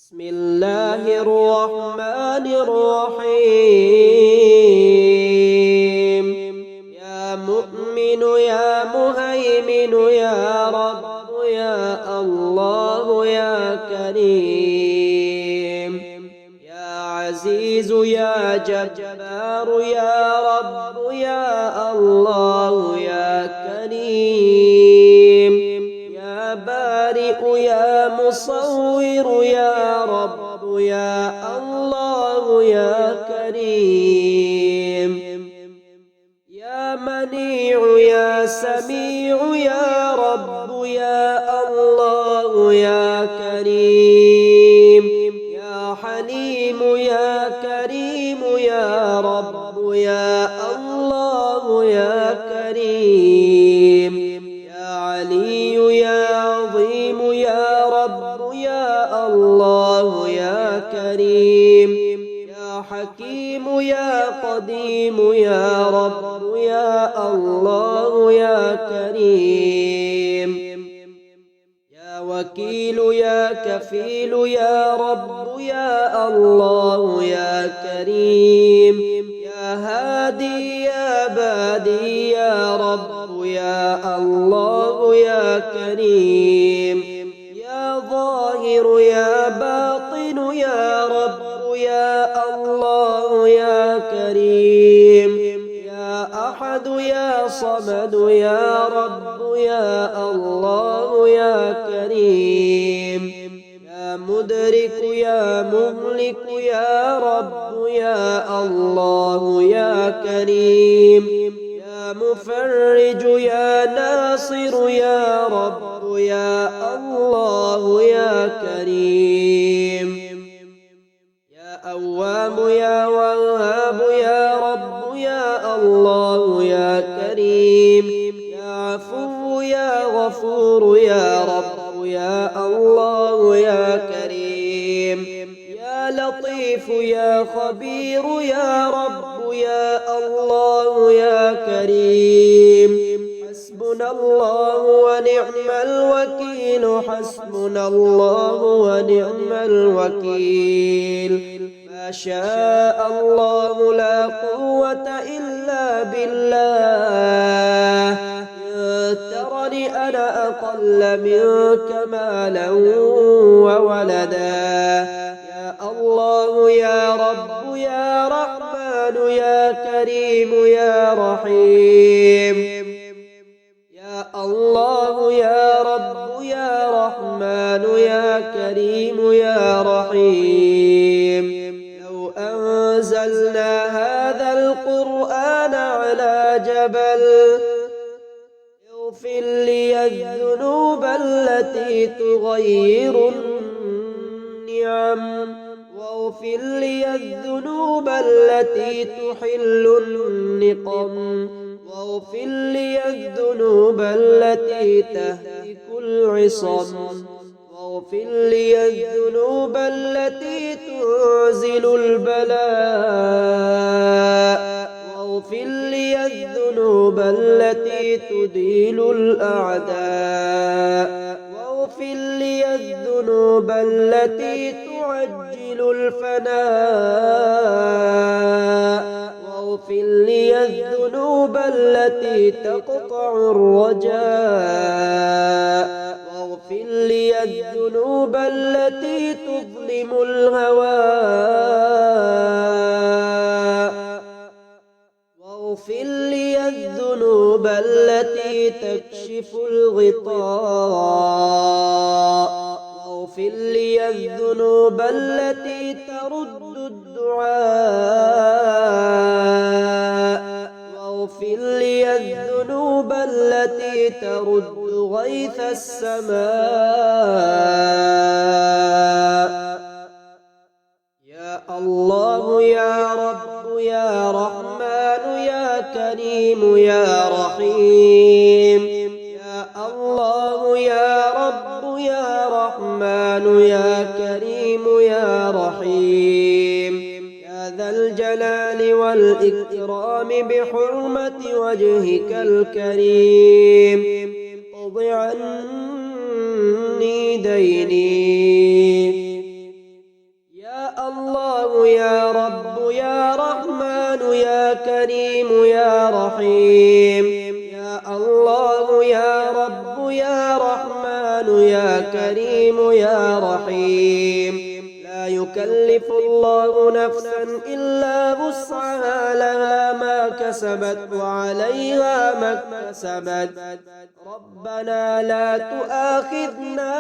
بسم الله الرحمن الرحيم. يا مؤمن يا مهيمن يا رب يا الله يا كريم، يا عزيز يا جبار يا رب يا الله يا كريم، يا بارئ يا مصور يا رب يا الله يا كريم، يا منيع يا سميع يا رب يا الله يا كريم، يا حليم يا كريم يا رب يا الله يا كريم، يا علي يا عظيم يا رب يا الله يا كريم، يا حكيم يا قديم يا رب يا الله يا كريم، يا وكيل يا كفيل يا رب يا الله يا كريم، يا هادي يا بادي يا رب يا الله يا كريم، يا ظاهر يا باطن يا رب يا الله يا كريم، يا أحد يا صمد يا رب يا الله يا كريم، يا مدرك يا مهلك يا رب يا الله يا كريم، يا مفرج يا ناصر يا رب يا الله يا كريم، يا أوام يا وهاب يا رب يا الله يا كريم، يا عفو يا غفور يا رب يا الله يا كريم، يا لطيف يا خبير يا رب يا الله يا كريم، حسبنا الله ونعم الوكيل، حسبنا الله ونعم الوكيل، ما شاء الله لا قوة إلا بالله، إن ترني أنا أقل منك مالا وولدا، يا الله يا رب يا رحمن يا كريم يا رحيم، يا الله يا رب يا رحمن يا كريم يا رحيم، لو أنزلنا هذا القرآن على جبل يغفر لي الذنوب التي تغير النعم، واغفر لي الذنوب التي تحل النقم، واغفر لي الذنوب التي تهتك العصم، واغفر لي الذنوب التي تنزل البلاء، واغفر لي الذنوب التي تديل الأعداء، واغفر لي الذنوب التي تعجل الفناء، واغفر لي الذنوب التي تقطع الرجاء، واغفر لي الذنوب التي تظلم الهواء، واغفر لي الذنوب التي تكشف الغطاء، واغفر لي الذنوب التي ترد الدعاء، واغفر لي الذنوب التي ترد غيث السماء، يا الله يا رب يا رحمن يا كريم يا رحيم، يا الله يا رب يا رحمن يا كريم يا رحيم، يا ذا الجلال والإكرام بحرمة وجهك الكريم، اقض عني ديني الله يا رب يا رحمن يا كريم يا رحيم. يا الله يا رب يا رحمن يا كريم يا رحيم. لا يكلف الله نفسا إلا وسعها لها ما كسبت وعليها ما اكتسبت. ربنا لا تؤاخذنا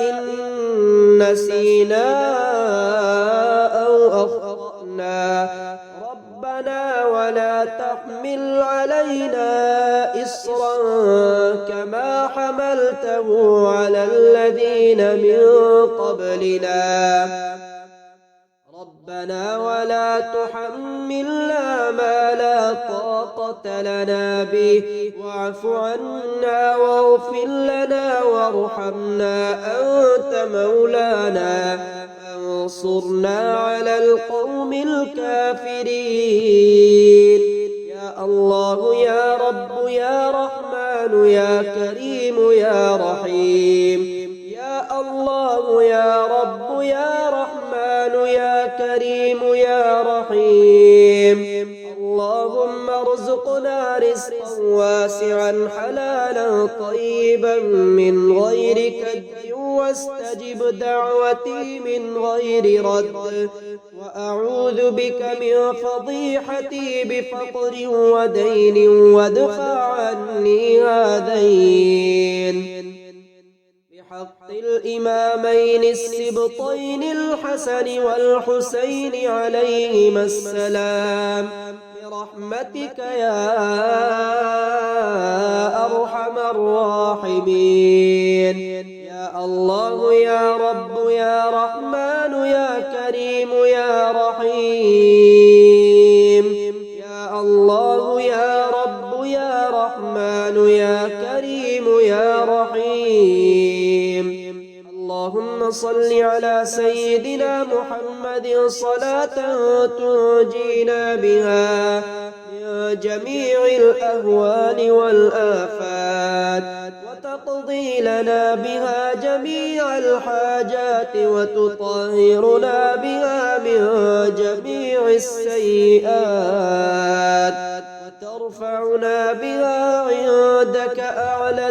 إن نسينا أو أخطأنا. ربنا ولا تحمل علينا إصرا كما حملته على الذين من قبلنا. ربنا ولا تحملنا ما لا طاقة لنا به واعف عنا واغفر لنا وارحمنا أنت مولانا فانصرنا على القوم الكافرين. يا الله يا رب يا رحمن يا كريم يا رحيم. يا الله يا رب يا رحمن يا كريم يا رحيم. اللهم ارزقنا رزقا واسعا حلالا طيبا من غير كد واستجب دعوتي من غير رد. وأعوذ بك من فضيحتي بفقر ودين وادفع عني هذين. بحق الإمامين السبطين الحسن والحسين عليهما السلام برحمتك يا أرحم الراحمين. يا الله يا رب يا رحمن يا كريم يا رحيم. يا الله يا رب يا رحمن يا كريم يا رحيم. اللهم صل على سيدنا محمد صلاة تنجينا بها من جميع الأهوال والآفات وتقضي لنا بها جميع الحاجات وتطهرنا بها من جميع السيئات وترفعنا بها عندك أعلى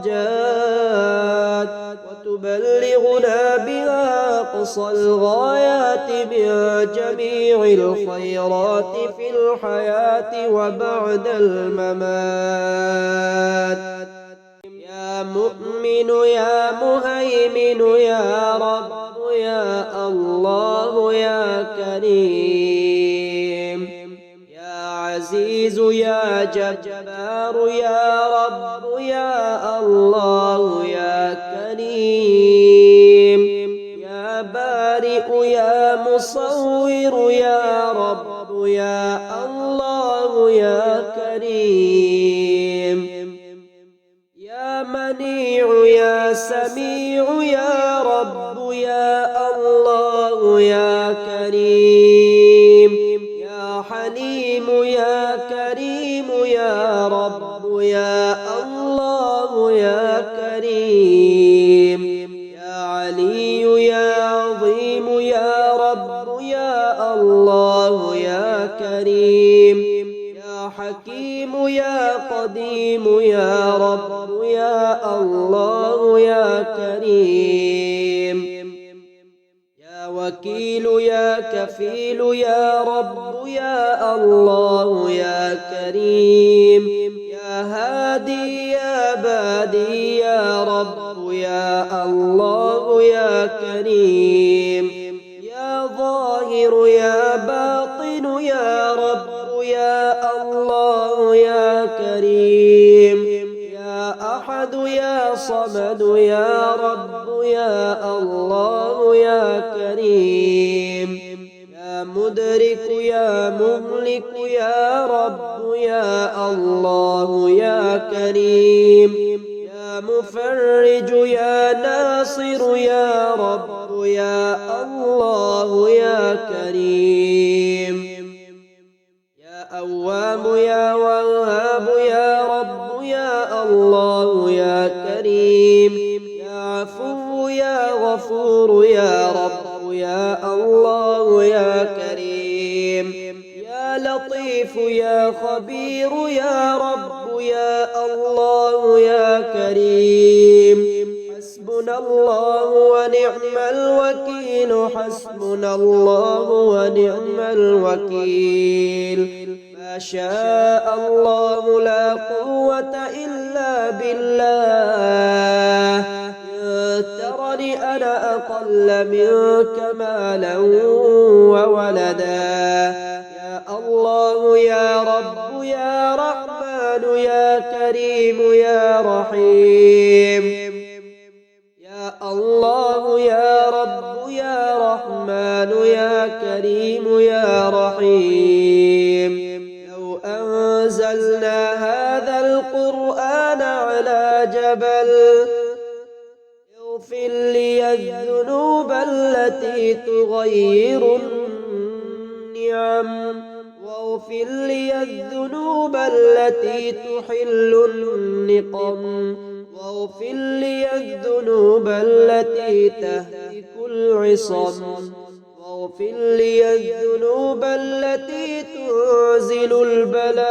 الدرجات وتبلغنا بها أقصى الغايات من جميع الخيرات في الحياة وبعد الممات. يا مؤمن يا مهيمن يا رب يا الله يا كريم. يا عزيز يا جبار يا رب يا الله يا كريم. يا بارئ يا مصور يا رب يا الله يا كريم. يا منيع يا سميع يا رب يا الله يا كريم. يا حليم يا كريم يا رب يا الله يا كريم. يا علي يا عظيم يا رب يا الله يا كريم. يا حكيم يا قديم يا رب يا الله يا كريم. يا وكيل يا كفيل يا رب يا الله يا كريم. يا هادي يا بادي يا رب يا الله يا كريم. يا ظاهر يا باطن يا رب يا الله يا كريم. يا أحد يا صمد يا رب يا الله يا كريم. يا مدرك يا مهلك يا رب يا الله يا كريم. يا مفرج يا ناصر يا رب يا الله يا كريم. يا أواب يا وهاب يا رب يا الله يا كريم. يا عفو يا غفور يا رب يا الله يا كريم، يا لطيف يا خبير يا رب يا الله يا كريم. حسبنا الله ونعم الوكيل، حسبنا الله ونعم الوكيل. ما شاء الله لا قوة إلا بالله. ترني أنا أقل منك مالا وولدا. يا الله يا رب يا رحمن يا كريم يا رحيم. يا الله يا رب يا رحمن يا كريم يا رحيم. لو أنزلنا هذا القرآن على جبل اغفر لي الذنوب التي تغير النعم، واغفر لي الذنوب التي تحل النقم، واغفر لي الذنوب التي تهتك العصم، واغفر لي الذنوب التي تنزل البلاء،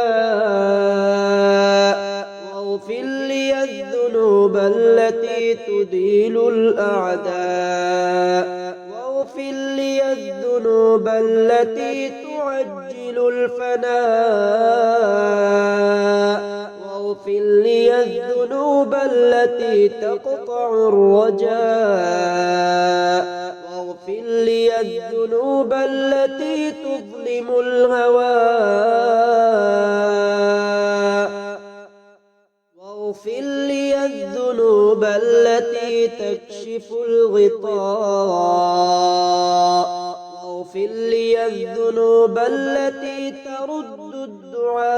واغفر لي الذنوب التي تديل الأعداء، واغفر لي الذنوب التي تعجل الفناء، واغفر لي الذنوب التي تقطع الرجاء، واغفر لي الذنوب التي تظلم الهواء، واغفر لي الذنوب التي تكشف الغطاء، واغفر لي الذنوب التي ترد الدعاء،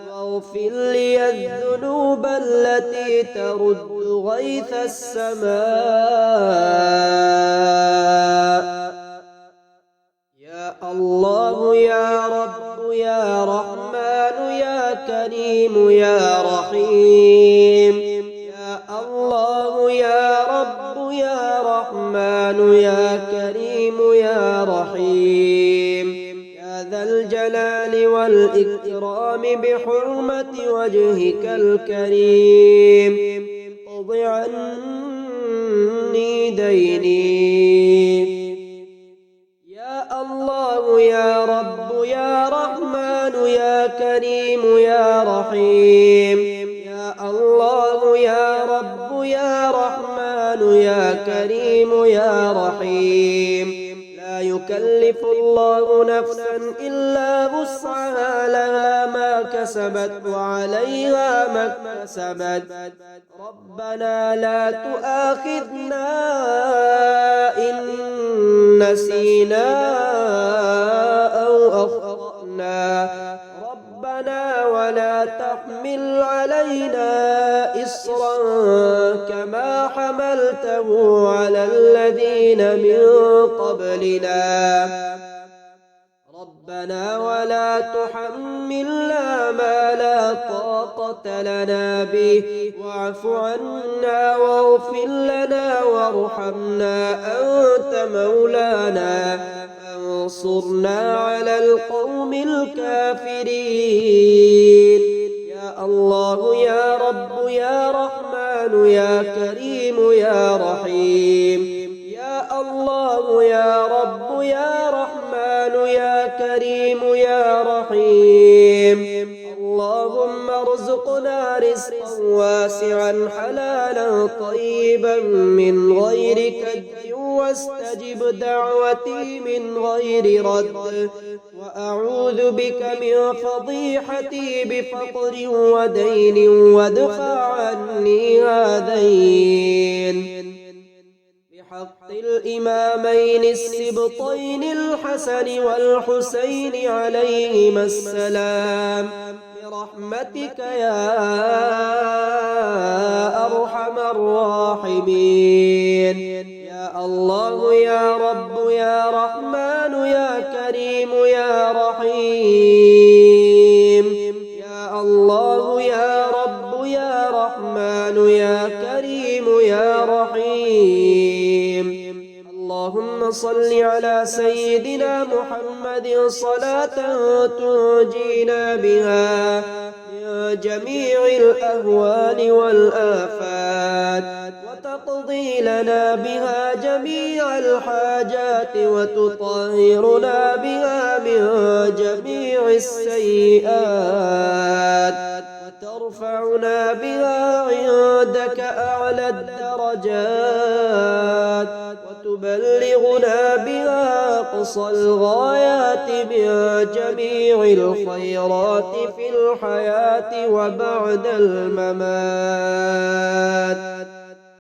واغفر لي الذنوب التي ترد غيث السماء. يا الله يا رب يا رحمن يا كريم يا رحيم. يا الله يا رب يا رحمن يا كريم يا رحيم. يا ذا الجلال والإكرام بحرمة وجهك الكريم اقض عني ديني. يا الله يا رب يا رحمن يا كريم يا رحيم. يا الله يا رب يا رحمن يا كريم يا رحيم. لا يكلف الله نفسا إلا وسعها، لها ما كسبت وعليها ما اكتسبت. ربنا لا تؤاخذنا إن نسينا أو أخطأنا. ربنا ولا تحمل علينا إصرا كما حملته على الذين من قبلنا. ربنا ولا تحملنا ما لا طاقة لنا به، واعف عنا واغفر لنا وارحمنا، أنت مولانا فانصرنا على القوم الكافرين. يا الله يا رب يا رحمن يا كريم يا رحيم. يا الله يا رب يا رحمن يا كريم يا رحيم. اللهم ارزقنا رزقا واسعا حلالا طيبا من غير كد، واستجب دعوتي من غير رد، وأعوذ بك من فضيحتي بفقر ودين، وادفع عني هذين. بحق الإمامين السبطين الحسن والحسين عليهما السلام، برحمتك يا أرحم الراحمين. يا الله يا رب يا رحمن يا كريم يا رحيم. يا الله يا رب يا رحمن يا كريم يا رحيم. اللهم صل على سيدنا محمد صلاة تنجينا بها من جميع الأهوال والآفات وتقضي لنا بها جميع الحاجات وتطهرنا بها من جميع السيئات وترفعنا بها عندك أعلى الدرجات وتبلغنا بها أقصى الغايات من جميع الخيرات في الحياة وبعد الممات.